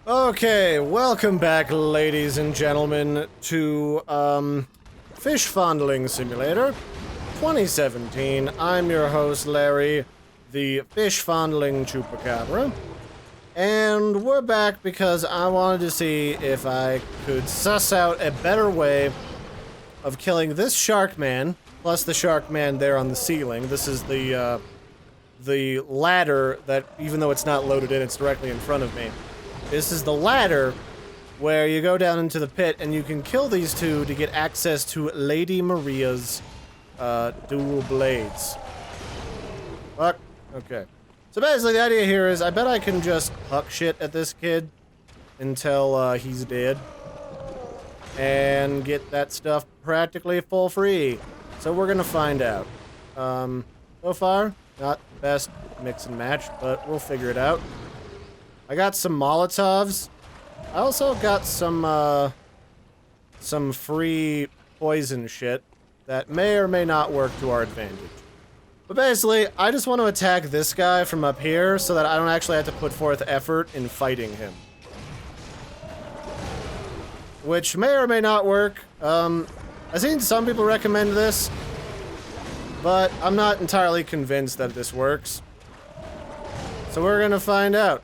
Okay, welcome back, ladies and gentlemen, to, Fish Fondling Simulator 2017. I'm your host, Larry, the Fish Fondling Chupacabra. And we're back because I wanted to see if I could suss out a better way of killing this shark man, plus the shark man there on the ceiling. This is the ladder that, even though it's not loaded in, it's directly in front of me. This is the ladder where you go down into the pit and you can kill these two to get access to Lady Maria's dual blades. Fuck. Okay. So basically the idea here is I bet I can just huck shit at this kid until he's dead and get that stuff practically full free. So we're gonna find out. So far, not the best mix and match, but we'll figure it out. I got some Molotovs. I also got some free poison shit that may or may not work to our advantage. But basically, I just want to attack this guy from up here so that I don't actually have to put forth effort in fighting him. Which may or may not work. I've seen some people recommend this, but I'm not entirely convinced that this works. So we're gonna find out.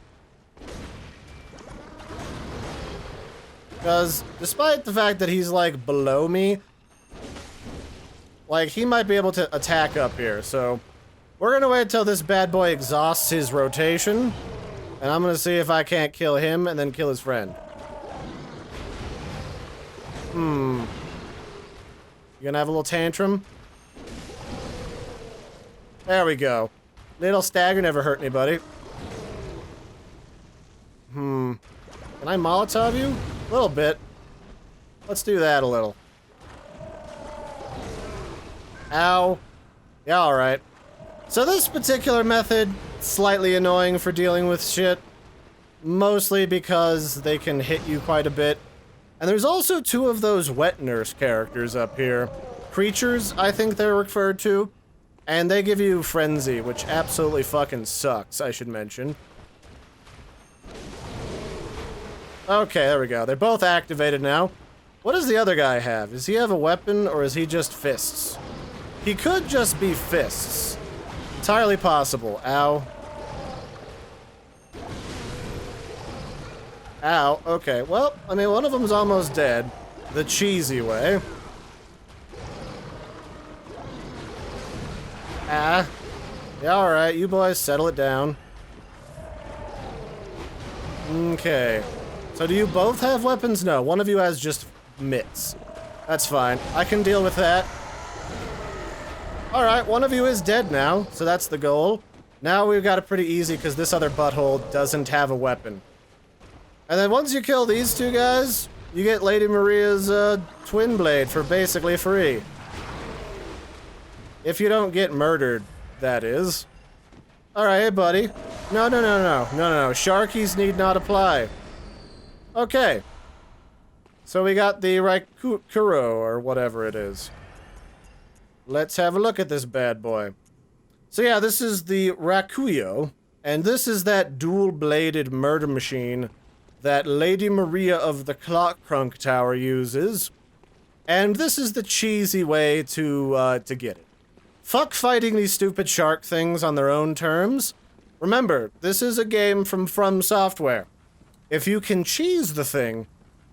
Because, despite the fact that he's, like, below me, like, he might be able to attack up here, so we're gonna wait till this bad boy exhausts his rotation, and I'm gonna see if I can't kill him and then kill his friend. You gonna have a little tantrum? There we go. Little stagger never hurt anybody. Can I Molotov you? A little bit. Let's do that a little. Ow. Yeah, alright. So this particular method, slightly annoying for dealing with shit. Mostly because they can hit you quite a bit. And there's also two of those wet nurse characters up here. Creatures, I think they're referred to. And they give you frenzy, which absolutely fucking sucks, I should mention. Okay, there we go. They're both activated now. What does the other guy have? Does he have a weapon, or is he just fists? He could just be fists. Entirely possible. Ow. Ow. Okay, well, I mean, one of them's almost dead. The cheesy way. Ah. Yeah, alright, you boys settle it down. Okay. So do you both have weapons? No, one of you has just mitts. That's fine. I can deal with that. Alright, one of you is dead now, so that's the goal. Now we've got it pretty easy because this other butthole doesn't have a weapon. And then once you kill these two guys, you get Lady Maria's twin blade for basically free. If you don't get murdered, that is. Alright, hey buddy. No. Sharkies need not apply. Okay. So we got the Raikuro, or whatever it is. Let's have a look at this bad boy. So yeah, this is the Rakuyo, and this is that dual-bladed murder machine that Lady Maria of the Clock Crunk Tower uses. And this is the cheesy way to get it. Fuck fighting these stupid shark things on their own terms. Remember, this is a game from Software. If you can cheese the thing,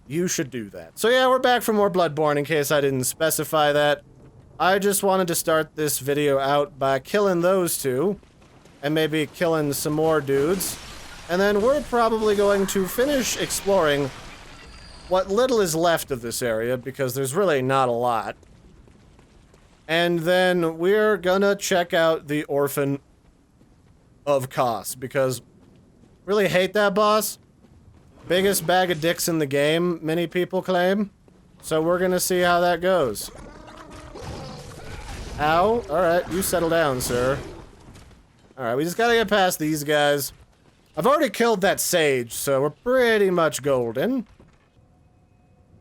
you should do that. So yeah, we're back for more Bloodborne in case I didn't specify that. I just wanted to start this video out by killing those two, and maybe killing some more dudes. And then we're probably going to finish exploring what little is left of this area, because there's really not a lot. And then we're gonna check out the Orphan of Kos, because really hate that boss. Biggest bag of dicks in the game, many people claim. So we're gonna see how that goes. Ow. Alright, you settle down, sir. Alright, we just gotta get past these guys. I've already killed that sage, so we're pretty much golden.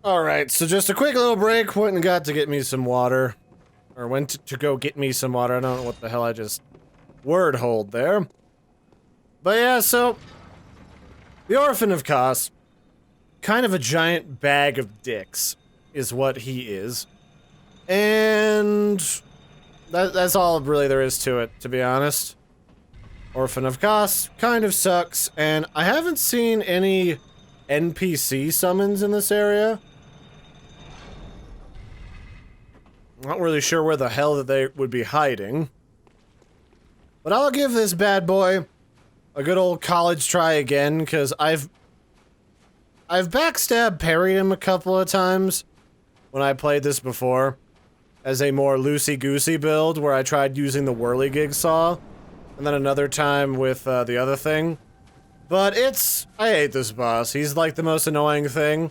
Alright, so just a quick little break. Went and got to get me some water. Or went to go get me some water. I don't know what the hell I just word hold there. But yeah, so The Orphan of Kos kind of a giant bag of dicks, is what he is. And that's all really there is to it, to be honest. Orphan of Kos kind of sucks, and I haven't seen any NPC summons in this area. Not really sure where the hell that they would be hiding. But I'll give this bad boy a good old college try again, because I've backstab parried him a couple of times when I played this before, as a more loosey-goosey build, where I tried using the whirligig saw, and then another time with the other thing. But I hate this boss. He's like the most annoying thing.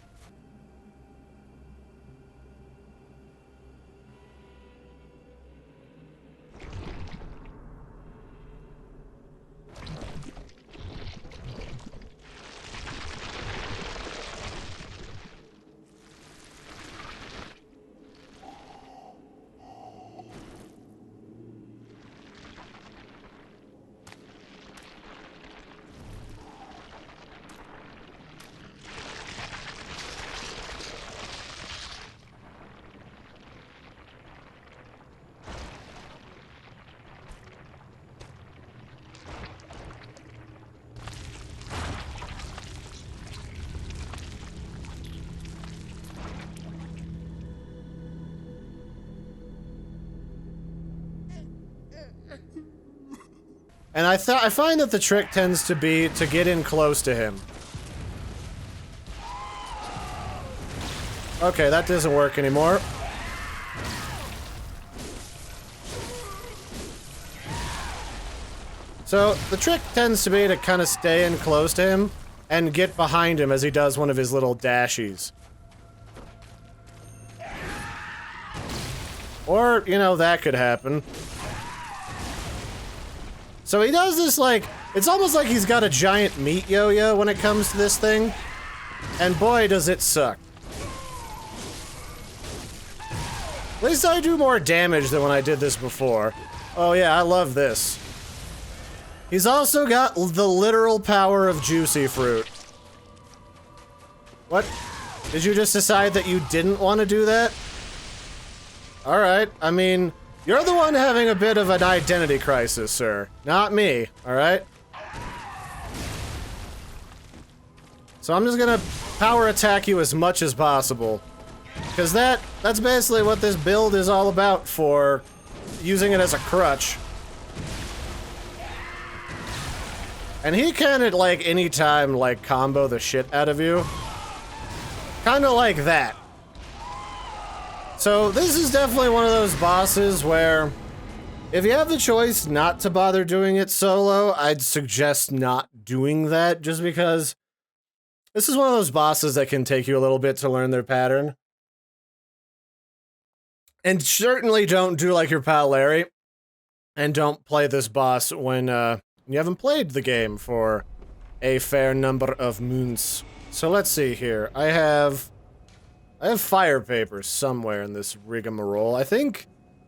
And I find that the trick tends to be to get in close to him. Okay, that doesn't work anymore. So, the trick tends to be to kind of stay in close to him and get behind him as he does one of his little dashies. Or, you know, that could happen. So he does this, like, it's almost like he's got a giant meat yo-yo when it comes to this thing. And boy, does it suck. At least I do more damage than when I did this before. Oh yeah, I love this. He's also got the literal power of juicy fruit. What? Did you just decide that you didn't want to do that? Alright, I mean, you're the one having a bit of an identity crisis, sir. Not me, alright? So I'm just gonna power attack you as much as possible. Because that's basically what this build is all about, for using it as a crutch. And he can at, like, any time, like, combo the shit out of you. Kinda like that. So this is definitely one of those bosses where, if you have the choice not to bother doing it solo, I'd suggest not doing that, just because this is one of those bosses that can take you a little bit to learn their pattern. And certainly don't do like your pal Larry, and don't play this boss when you haven't played the game for a fair number of moons. So let's see here. I have fire paper somewhere in this rigmarole. I think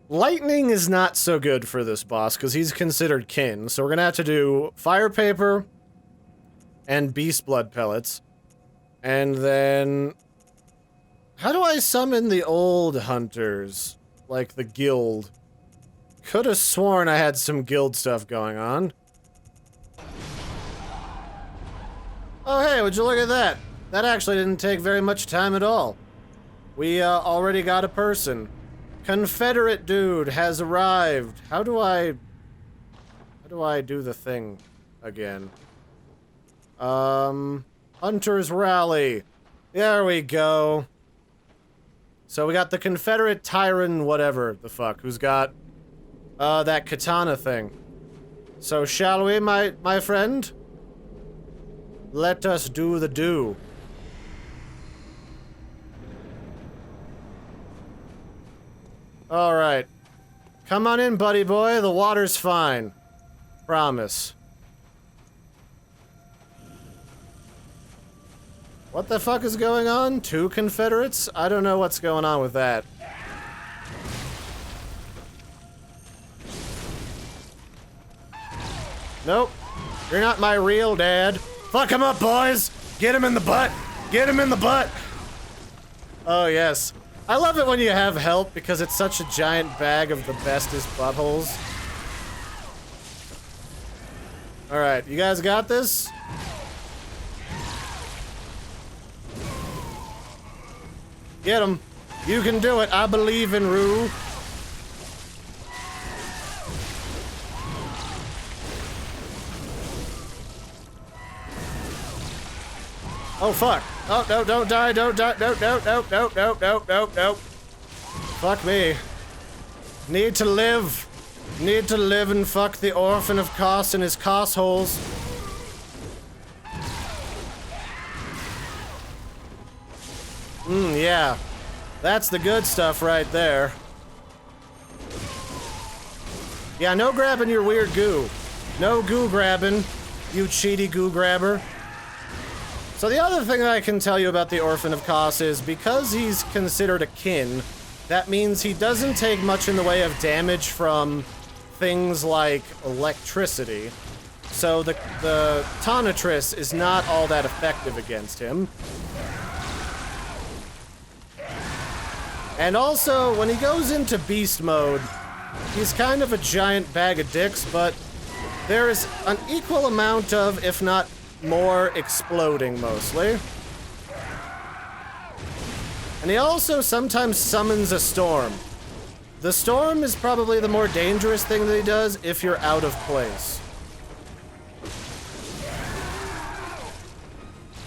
lightning is not so good for this boss because he's considered kin. So we're gonna have to do fire paper and beast blood pellets. And then how do I summon the old hunters? Like the guild. Could have sworn I had some guild stuff going on. Oh hey, would you look at that? That actually didn't take very much time at all. We already got a person. Confederate dude has arrived. How do I do the thing again? Hunters rally. There we go. So we got the Confederate Tyrant whatever the fuck, who's got that katana thing. So shall we, my friend? Let us do the do. Alright. Come on in, buddy boy. The water's fine. Promise. What the fuck is going on? 2 Confederates? I don't know what's going on with that. Nope. You're not my real dad. Fuck him up, boys! Get him in the butt! Get him in the butt! Oh, yes. I love it when you have help because it's such a giant bag of the bestest buttholes. Alright, you guys got this? Get him. You can do it. I believe in Rue. Oh, fuck. Oh, no, don't die, don't die, no, no, no, no, no, no, no, no. Fuck me. Need to live. Need to live and fuck the Orphan of Kos and his Kos holes. Yeah. That's the good stuff right there. Yeah, no grabbing your weird goo. No goo grabbing, you cheaty goo grabber. So the other thing that I can tell you about the Orphan of Kos is because he's considered a kin, that means he doesn't take much in the way of damage from things like electricity. So the Tonitrus is not all that effective against him. And also, when he goes into beast mode, he's kind of a giant bag of dicks, but there is an equal amount of, if not more, exploding mostly. And he also sometimes summons a storm. The storm is probably the more dangerous thing that he does if you're out of place.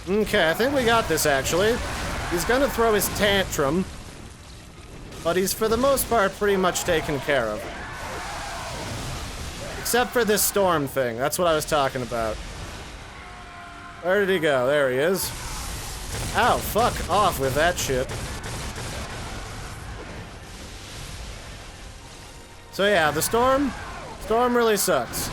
Okay, I think we got this actually. He's gonna throw his tantrum, but he's for the most part pretty much taken care of. Except for this storm thing, that's what I was talking about. Where did he go? There he is. Ow, fuck off with that shit. So yeah, the storm really sucks.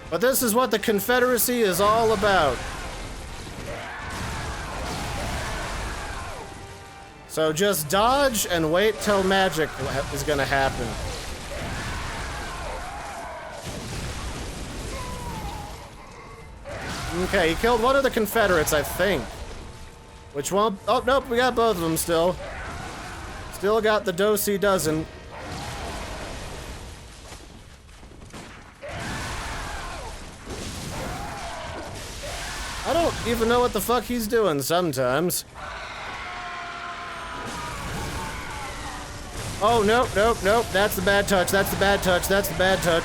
But this is what the Confederacy is all about. So just dodge and wait till magic is gonna happen. Okay, he killed one of the Confederates, I think. Which one? Oh, nope, we got both of them still. Still got the do-si dozen. I don't even know what the fuck he's doing sometimes. Oh, nope, nope, nope. That's the bad touch, that's the bad touch, that's the bad touch.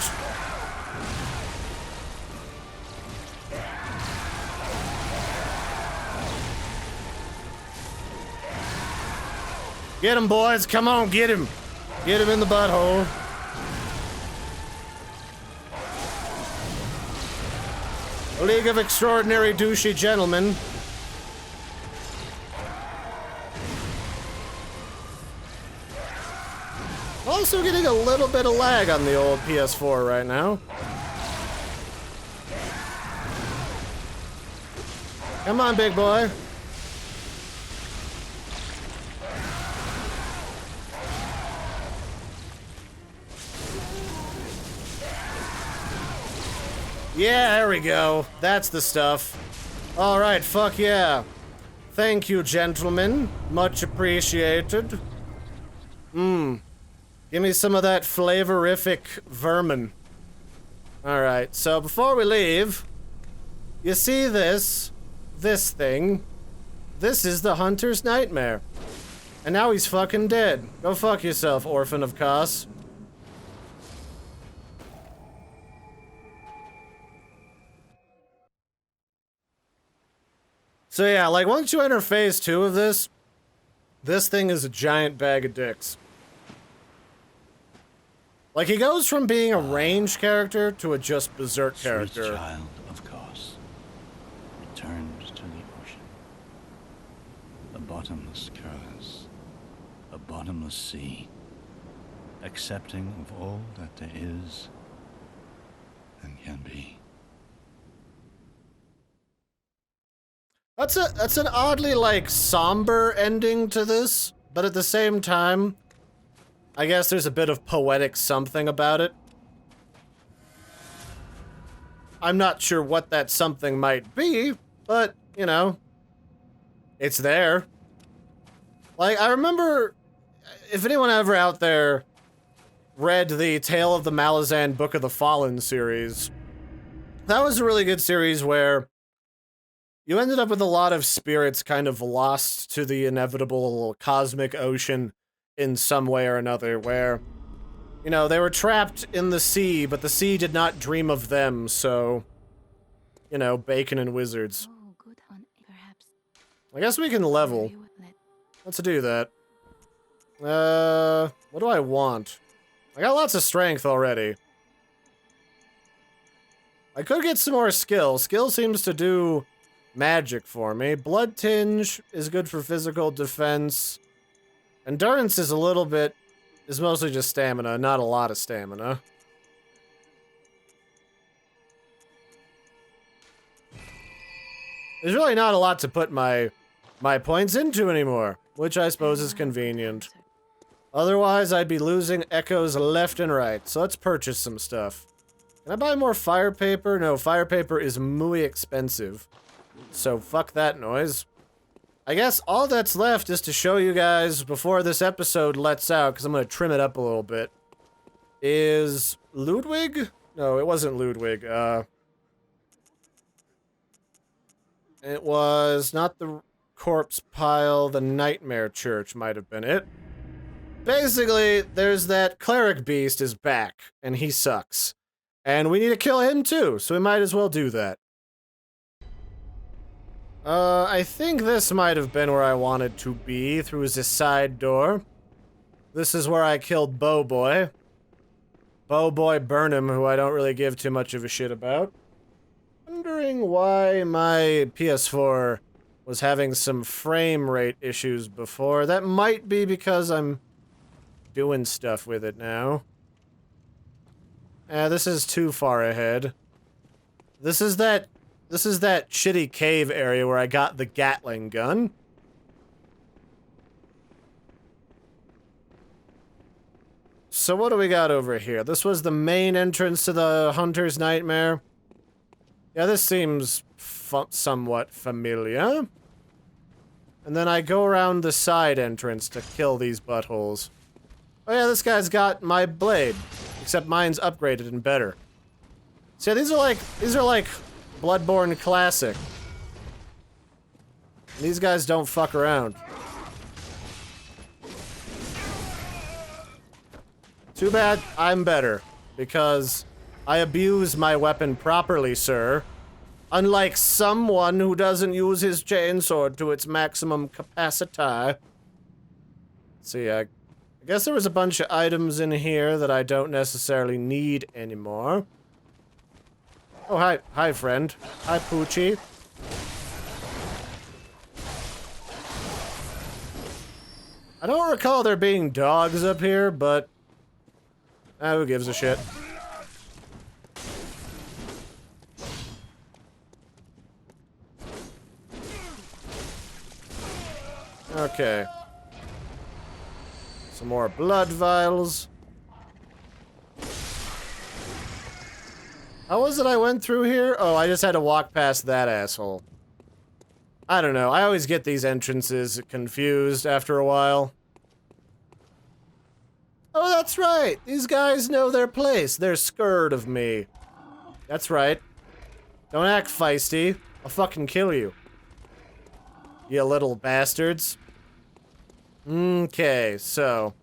Get him, boys. Come on, get him. Get him in the butthole. A League of Extraordinary Douchey Gentlemen. Also getting a little bit of lag on the old PS4 right now. Come on, big boy. Yeah, there we go. That's the stuff. Alright, fuck yeah. Thank you, gentlemen. Much appreciated. Give me some of that flavorific vermin. Alright, so before we leave, you see this thing? This is the Hunter's Nightmare. And now he's fucking dead. Go fuck yourself, Orphan of Kos. So yeah, like once you enter phase 2 of this thing is a giant bag of dicks. Like he goes from being a ranged character to a just berserk character. Sweet child of Kos, returned to the ocean. A bottomless curse, a bottomless sea, accepting of all that there is and can be. That's an oddly, like, somber ending to this, but at the same time, I guess there's a bit of poetic something about it. I'm not sure what that something might be, but, you know, it's there. Like, I remember, if anyone ever out there read the Tale of the Malazan Book of the Fallen series, that was a really good series where you ended up with a lot of spirits kind of lost to the inevitable cosmic ocean in some way or another, where, you know, they were trapped in the sea, but the sea did not dream of them, so, you know, bacon and wizards. Oh, good one. Perhaps. I guess we can level. Let's do that. What do I want? I got lots of strength already. I could get some more skill. Skill seems to do magic for me. Blood Tinge is good for physical defense. Endurance is is mostly just stamina, not a lot of stamina. There's really not a lot to put my points into anymore, which I suppose is convenient. Otherwise, I'd be losing echoes left and right, so let's purchase some stuff. Can I buy more fire paper? No, fire paper is muy expensive. So fuck that noise. I guess all that's left is to show you guys before this episode lets out, because I'm going to trim it up a little bit, is Ludwig? No, it wasn't Ludwig. It was not the corpse pile, the nightmare church might have been it. Basically, there's that cleric beast is back, and he sucks. And we need to kill him too, so we might as well do that. I think this might have been where I wanted to be, through this side door. This is where I killed Bowboy. Bowboy Burnham, who I don't really give too much of a shit about. Wondering why my PS4 was having some frame rate issues before. That might be because I'm doing stuff with it now. This is too far ahead. This is that shitty cave area where I got the Gatling gun. So what do we got over here? This was the main entrance to the Hunter's Nightmare. Yeah, this seems somewhat familiar. And then I go around the side entrance to kill these buttholes. Oh yeah, this guy's got my blade. Except mine's upgraded and better. So yeah, these are like Bloodborne Classic. These guys don't fuck around. Too bad I'm better, because I abuse my weapon properly, sir. Unlike someone who doesn't use his chainsword to its maximum capacity. Let's see, I guess there was a bunch of items in here that I don't necessarily need anymore. Oh, hi, friend. Hi, Poochie. I don't recall there being dogs up here, but who gives a shit? Okay. Some more blood vials. How was it I went through here? Oh, I just had to walk past that asshole. I don't know. I always get these entrances confused after a while. Oh, that's right. These guys know their place. They're scared of me. That's right. Don't act feisty. I'll fucking kill you. You little bastards. Okay, so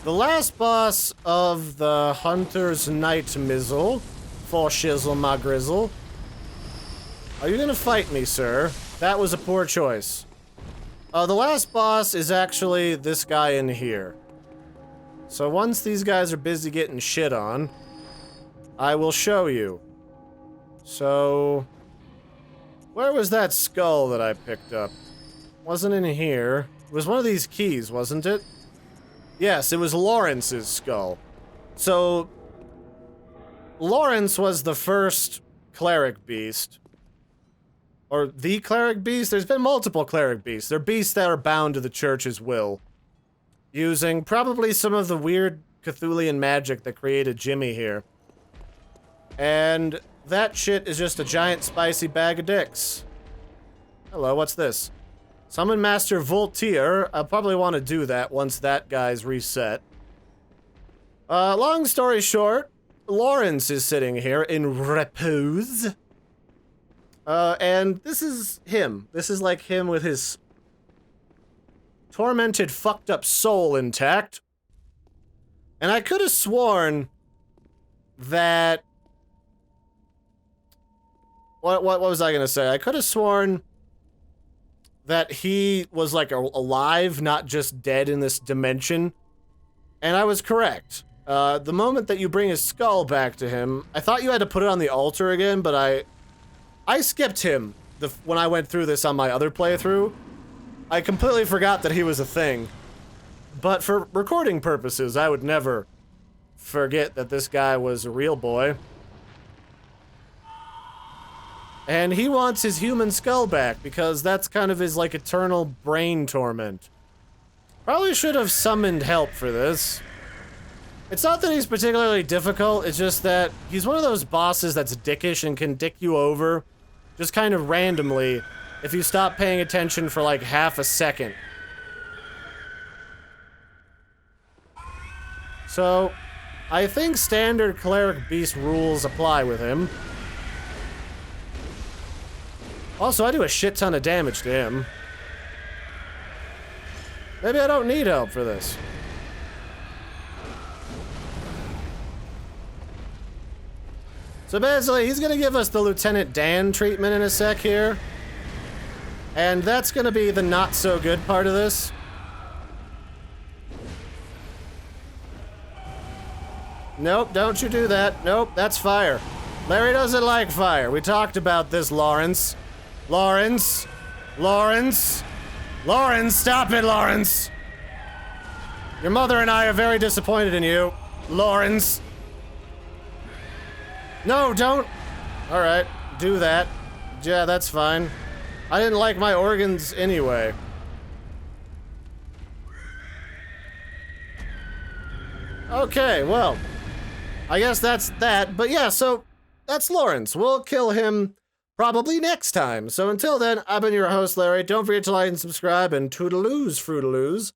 the last boss of the Hunter's Night Mizzle, for shizzle my grizzle. Are you gonna fight me, sir? That was a poor choice. The last boss is actually this guy in here. So once these guys are busy getting shit on, I will show you. So, where was that skull that I picked up? Wasn't in here. It was one of these keys, wasn't it? Yes, it was Lawrence's skull. So, Lawrence was the first cleric beast. Or the cleric beast? There's been multiple cleric beasts. They're beasts that are bound to the church's will. Using probably some of the weird Cthulian magic that created Jimmy here. And that shit is just a giant spicy bag of dicks. Hello, what's this? Summon Master Voltaire. I'll probably want to do that once that guy's reset. Long story short, Lawrence is sitting here in repose. And this is him. This is like him with his tormented, fucked up soul intact. And I could have sworn that... What was I gonna say? I could have sworn that he was like alive, not just dead in this dimension. And I was correct. The moment that you bring his skull back to him, I thought you had to put it on the altar again, but I skipped him when I went through this on my other playthrough. I completely forgot that he was a thing. But for recording purposes, I would never forget that this guy was a real boy. And he wants his human skull back because that's kind of his like eternal brain torment. Probably should have summoned help for this. It's not that he's particularly difficult, it's just that he's one of those bosses that's dickish and can dick you over just kind of randomly if you stop paying attention for like half a second. So, I think standard cleric beast rules apply with him. Also, I do a shit ton of damage to him. Maybe I don't need help for this. So basically, he's gonna give us the Lieutenant Dan treatment in a sec here. And that's gonna be the not-so-good part of this. Nope, don't you do that. Nope, that's fire. Larry doesn't like fire. We talked about this, Lawrence. Lawrence! Lawrence! Lawrence, stop it, Lawrence! Your mother and I are very disappointed in you. Lawrence! No, don't! Alright, do that. Yeah, that's fine. I didn't like my organs anyway. Okay, well, I guess that's that. But yeah, so that's Lawrence. We'll kill him probably next time. So until then, I've been your host, Larry. Don't forget to like and subscribe, and toodaloos, fruitaloos.